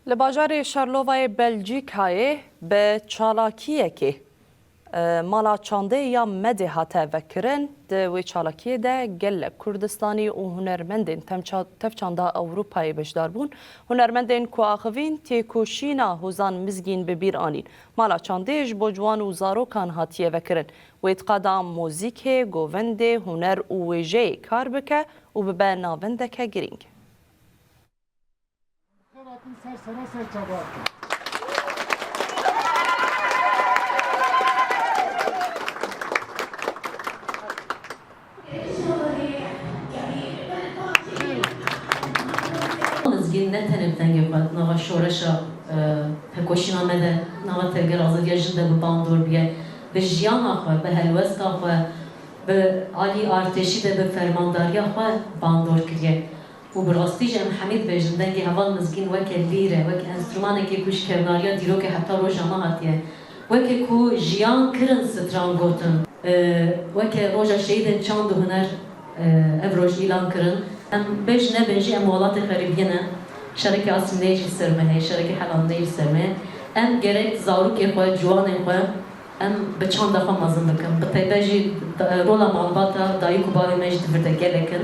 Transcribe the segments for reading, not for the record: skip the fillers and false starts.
لباجار شارلووای بلژیکای به چالاکیەکێ مالا چاندێ یا مەدێ هاتە vekirин di wê çalakiyê de gelek Kurdistanî û hunermendên tevçanda Ewropayê bejdar bûn. Hunermendên ku axivîn têkoşîna hozan mizgîn bi bîr anîn. Mala çandê ji bo ciwan û zarokan hatiye vekirin. Wê tiqada mûzîkê, govendê, huner û wêjeyê kar bike û bibe navendeke girîng. Mizgîn ne tenê tengê xwe nava şoreşa pêkoşîna me de nava tevger azadiya jin de bi bandor biye bi jiyana xwe bi helwesta xwe bi alî artêşî de bi fermandariya xwe bandor kiriye û bi rastî jî em hemîd bêjin dengê heval mizgîn weke lîre wek enstrûmanekê ku ji kevnariya dîrokê heta roja me hatiye wekê ku jiyan kirin stran gotin weke roja şehîdên çand û huner ev roj îlan kirin em bêj nebin jî em welatê xerîbiyê ne şerekê Asîmleyê jî ser me heye şerekê Helandê jî ser me em gerek zarokê xwe ciwanên xwe em bi çanda xwe mezin bikin bi taybet jî rola malbata dayîk û bavê me jî divir de gelekin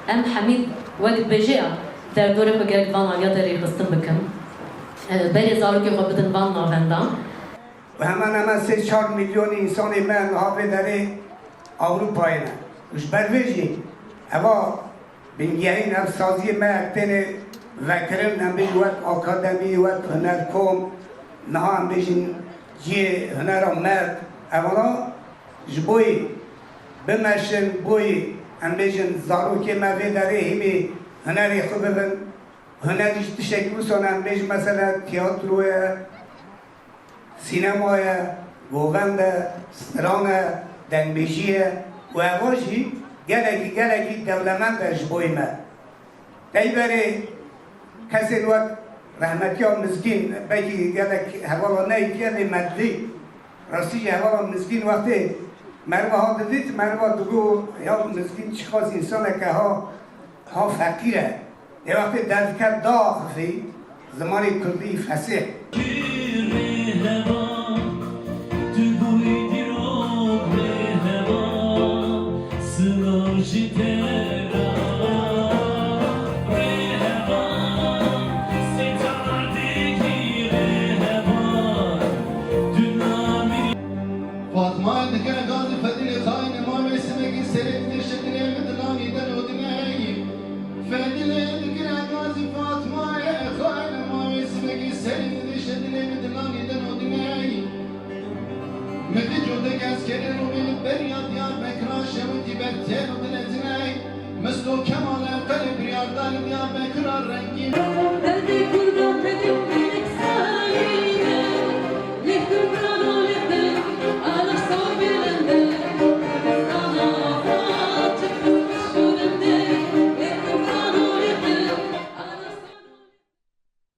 em hemîd wek bêjeya derdorê xwe gerek van aliya derê xistin bikin berê zarokê xwe bidin van navendan و hemen hemen 3-4 milyon insanı men havederê Avrupayê ne. Ji ber vê jî heva bingehîn ev saziyê me tenê vekirin em bêjin wek akademî wek hunerkom niha em bêjin ciyê hunera mert evana ji boî bimeşin boî em bêjin zarokê me vê derê hîmî hunerê xwe bibin hunerî ji tişekî wisa em bêjin mesela tiyatroya سینمای، گووند، سترانه، دنبیجیه و اوجی گلگی دولمند اجبویمه. دیبری کسی وقت رحمتیان مسکین بگی گلگ حوالا نیکیه مدلی راستی حوالا مسکین وقتی مروا ها دید مروا دگو یا مسکین چخواست انسانه که ها فقیره یه وقتی دردکر داخفی زمانی کردی فسیح مثل كمال قلب رياض دار ديار بكرار رنگی